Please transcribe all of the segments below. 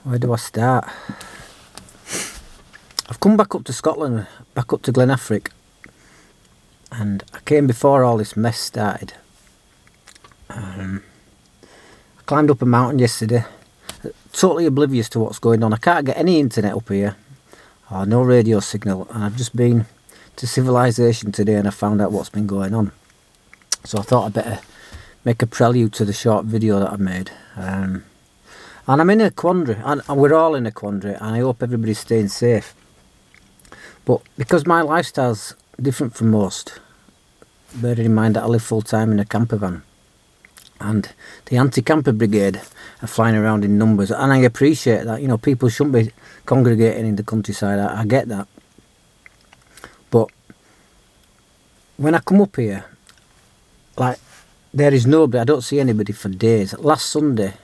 Where do I start? I've come back up to Scotland, back up to Glen Affric, and I came before all this mess started. I climbed up a mountain yesterday, totally oblivious to what's going on. I can't get any internet up here, or no radio signal, and I've just been to civilization today and I found out what's been going on. So I thought I'd better make a prelude to the short video that I've made. And I'm in a quandary, and we're all in a quandary, and I hope everybody's staying safe. But because my lifestyle's different from most, bearing in mind that I live full time in a camper van, and the anti-camper brigade are flying around in numbers, and I appreciate that. You know, people shouldn't be congregating in the countryside. I get that. But when I come up here, like, there is nobody. I don't see anybody for days. Last Sunday,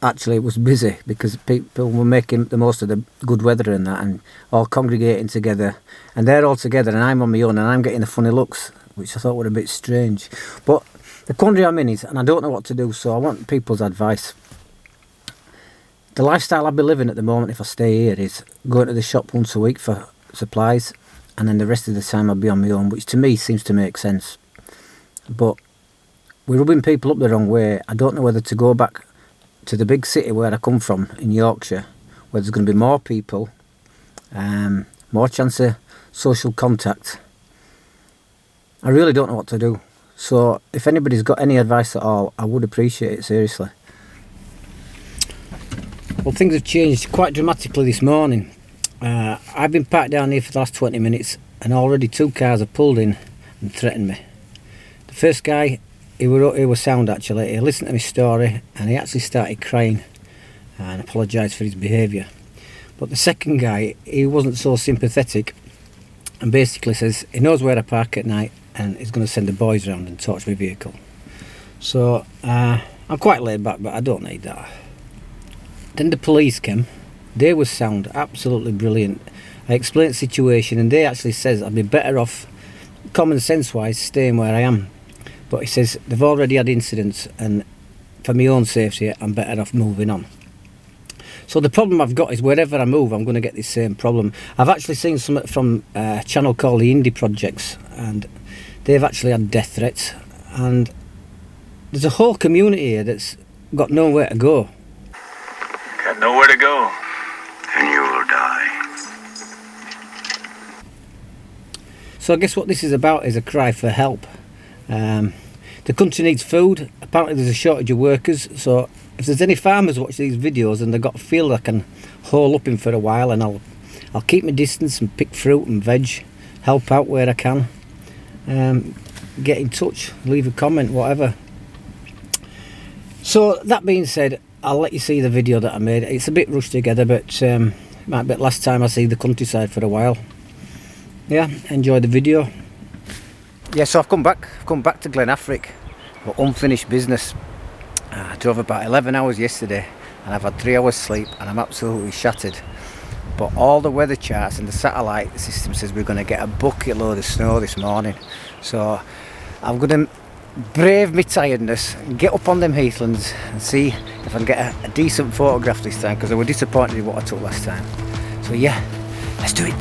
actually, it was busy because people were making the most of the good weather and that, and all congregating together, and they're all together and I'm on my own, and I'm getting the funny looks, which I thought were a bit strange. But the quandary I'm in is, and I don't know what to do, so I want people's advice. The lifestyle I'll be living at the moment if I stay here is going to the shop once a week for supplies, and then the rest of the time I'll be on my own, which to me seems to make sense. But we're rubbing people up the wrong way. I don't know whether to go back to the big city where I come from in Yorkshire, where there's going to be more people, more chance of social contact. I really don't know what to do. So if anybody's got any advice at all, I would appreciate it, seriously. Well, things have changed quite dramatically this morning. I've been parked down here for the last 20 minutes and already 2 cars have pulled in and threatened me. The first guy, he was sound actually. He listened to my story and he actually started crying and apologised for his behaviour. But the second guy, he wasn't so sympathetic and basically says he knows where I park at night and he's going to send the boys round and torch my vehicle. So I'm quite laid back, but I don't need that. Then the police came. They were sound, absolutely brilliant. I explained the situation and they actually says I'd be better off, common sense wise, staying where I am. But he says they've already had incidents and for my own safety I'm better off moving on. So the problem I've got is wherever I move I'm going to get this same problem. I've actually seen something from a channel called the Indie Projects, and they've actually had death threats, and there's a whole community here that's got nowhere to go. Got nowhere to go. And you will die. So I guess what this is about is a cry for help. The country needs food. Apparently there's a shortage of workers, so if there's any farmers watch these videos and they've got a field I can hole up in for a while, and I'll keep my distance and pick fruit and veg, help out where I can, get in touch, leave a comment, whatever. So that being said, I'll let you see the video that I made. It's a bit rushed together, but it might be the last time I see the countryside for a while. Yeah, enjoy the video. Yeah, so I've come back to Glen Affric, but unfinished business. I drove about 11 hours yesterday and I've had 3 hours sleep and I'm absolutely shattered. But all the weather charts and the satellite system says we're going to get a bucket load of snow this morning. So I'm going to brave my tiredness and get up on them heathlands and see if I can get a decent photograph this time, because I was disappointed in what I took last time. So yeah, let's do it.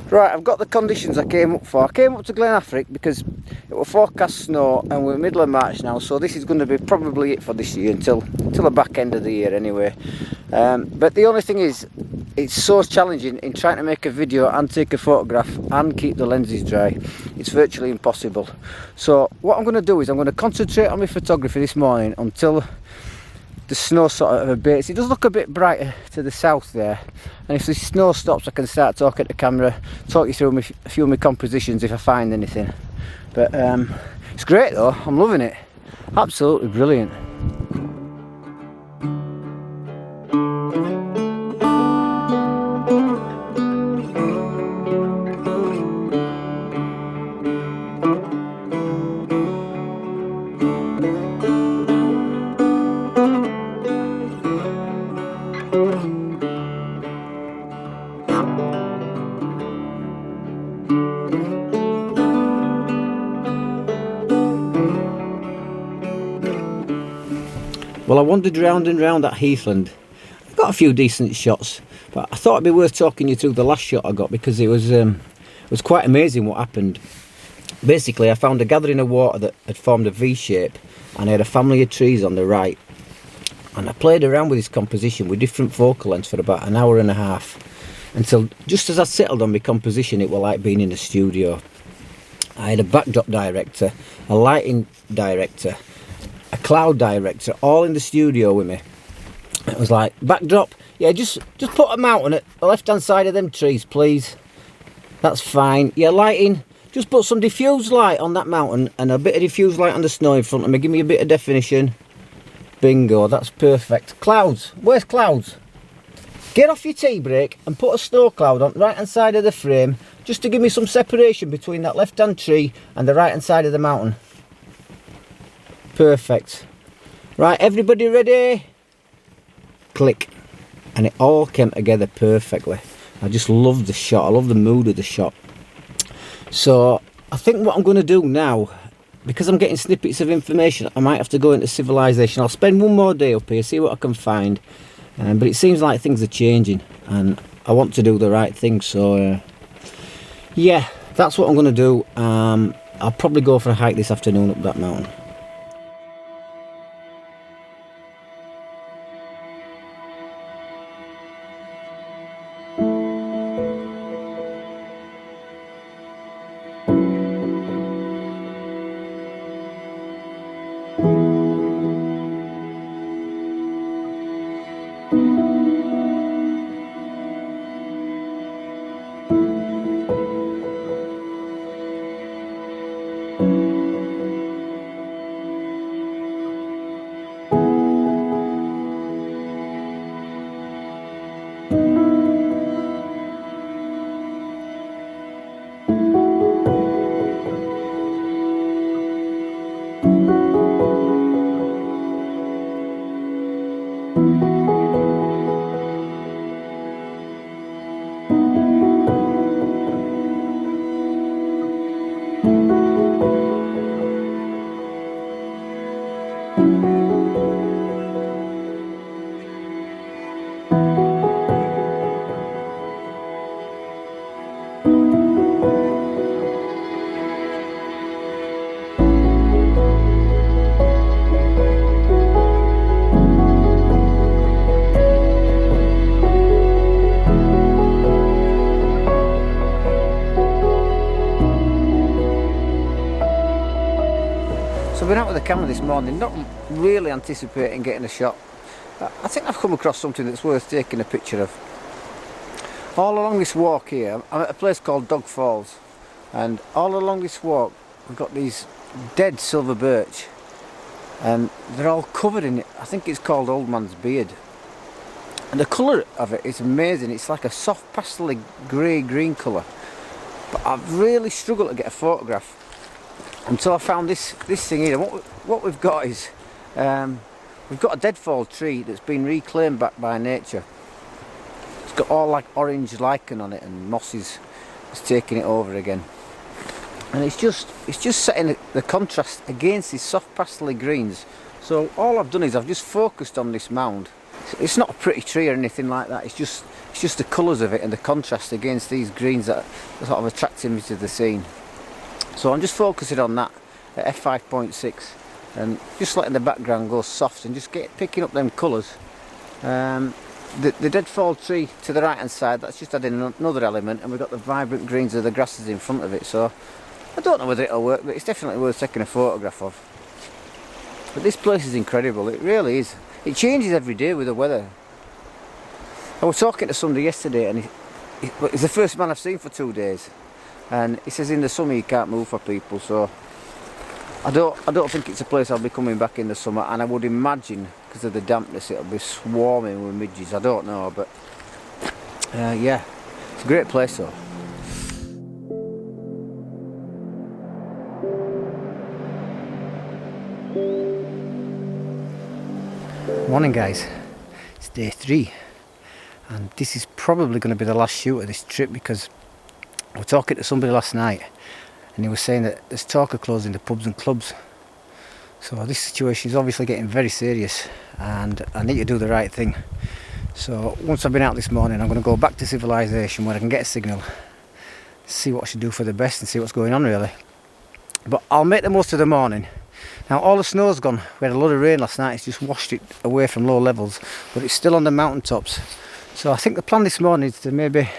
Right, I've got the conditions I came up for. I came up to Glen Affric because it was forecast snow and we're middle of March now, so this is going to be probably it for this year until the back end of the year anyway. But the only thing is, it's so challenging in trying to make a video and take a photograph and keep the lenses dry. It's virtually impossible. So what I'm going to do is I'm going to concentrate on my photography this morning until the snow sort of abates. It does look a bit brighter to the south there, and if the snow stops I can start talking to camera, talk you through a few of my compositions if I find anything. But it's great though, I'm loving it, absolutely brilliant. Well, I wandered round and round that heathland. I got a few decent shots, but I thought it'd be worth talking you through the last shot I got, because it was quite amazing what happened. Basically, I found a gathering of water that had formed a V shape, and I had a family of trees on the right. And I played around with this composition with different focal lengths for about an hour and a half, until just as I settled on my composition, it was like being in a studio. I had a backdrop director, a lighting director, a cloud director, all in the studio with me. It was like, backdrop, yeah, just put a mountain at the left hand side of them trees, please. That's fine. Yeah, lighting, just put some diffuse light on that mountain and a bit of diffuse light on the snow in front of me. Give me a bit of definition. Bingo, that's perfect. Clouds, where's clouds? Get off your tea break and put a snow cloud on the right hand side of the frame, just to give me some separation between that left hand tree and the right hand side of the mountain. Perfect. Right, everybody ready? Click. And it all came together perfectly. I just love the shot. I love the mood of the shot. So I think what I'm going to do now, because I'm getting snippets of information, I might have to go into civilization. I'll spend one more day up here, see what I can find. But it seems like things are changing and I want to do the right thing. So yeah, that's what I'm going to do. I'll probably go for a hike this afternoon up that mountain. I've been out with the camera this morning, not really anticipating getting a shot. I think I've come across something that's worth taking a picture of. All along this walk here, I'm at a place called Dog Falls, and all along this walk we've got these dead silver birch, and they're all covered in it. I think it's called Old Man's Beard, and the colour of it is amazing. It's like a soft pastel grey-green colour, but I've really struggled to get a photograph until I found this thing here. What we've got is we've got a deadfall tree that's been reclaimed back by nature. It's got all like orange lichen on it, and moss is taking it over again. And it's just setting the contrast against these soft pastel greens. So all I've done is I've just focused on this mound. It's not a pretty tree or anything like that. It's just the colours of it and the contrast against these greens that are sort of attracting me to the scene. So I'm just focusing on that at f5.6 and just letting the background go soft and just picking up them colours. The deadfall tree to the right hand side, that's just adding another element, and we've got the vibrant greens of the grasses in front of it. So I don't know whether it'll work, but it's definitely worth taking a photograph of. But this place is incredible, it really is. It changes every day with the weather. I was talking to somebody yesterday, and he's the first man I've seen for 2 days, and he says in the summer you can't move for people, so I don't think it's a place I'll be coming back in the summer, and I would imagine because of the dampness it'll be swarming with midges. I don't know, but yeah, it's a great place though. Morning guys, it's day 3 and this is probably going to be the last shoot of this trip, because I was talking to somebody last night and he was saying that there's talk of closing the pubs and clubs. So this situation is obviously getting very serious and I need to do the right thing. So once I've been out this morning, I'm going to go back to civilization where I can get a signal, see what I should do for the best and see what's going on really. But I'll make the most of the morning. Now all the snow's gone. We had a lot of rain last night, it's just washed it away from low levels, but it's still on the mountain tops. So I think the plan this morning is to maybe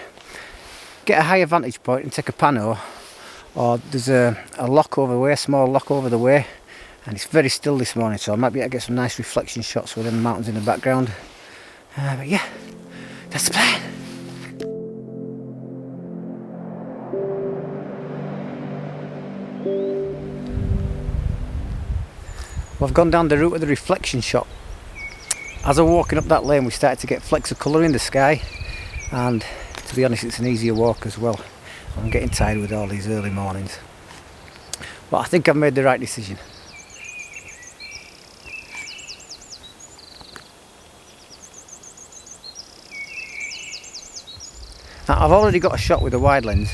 get a higher vantage point and take a pano, or there's a lock over the way, a small lock over the way, and it's very still this morning, so I might be able to get some nice reflection shots with the mountains in the background. But yeah, that's the plan. Well, I've gone down the route of the reflection shot. As I'm walking up that lane we started to get flecks of colour in the sky, and to be honest it's an easier walk as well. I'm getting tired with all these early mornings, but I think I've made the right decision. Now, I've already got a shot with a wide lens,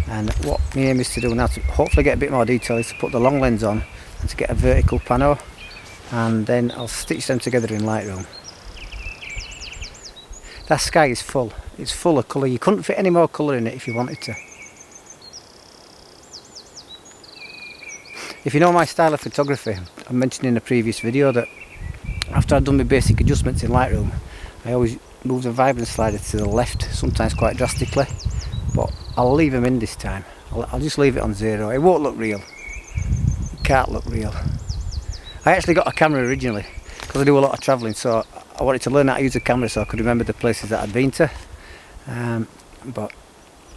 and what my aim is to do now to hopefully get a bit more detail is to put the long lens on and to get a vertical pano, and then I'll stitch them together in Lightroom. That sky is full, it's full of colour. You couldn't fit any more colour in it if you wanted to. If you know my style of photography, I mentioned in a previous video that after I've done my basic adjustments in Lightroom, I always move the vibrance slider to the left, sometimes quite drastically, but I'll leave them in this time. I'll just leave it on 0. It won't look real. It can't look real. I actually got a camera originally because I do a lot of travelling, so I wanted to learn how to use a camera so I could remember the places that I'd been to. But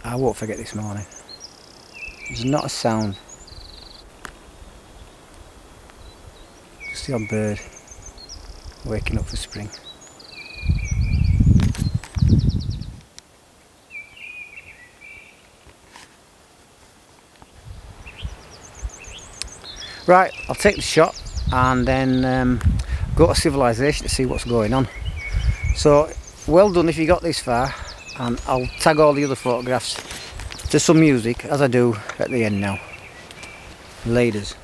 I won't forget this morning. There's not a sound. Just the odd bird waking up for spring. Right, I'll take the shot and then go to civilization to see what's going on. So well done if you got this far, and I'll tag all the other photographs to some music as I do at the end now. Laters.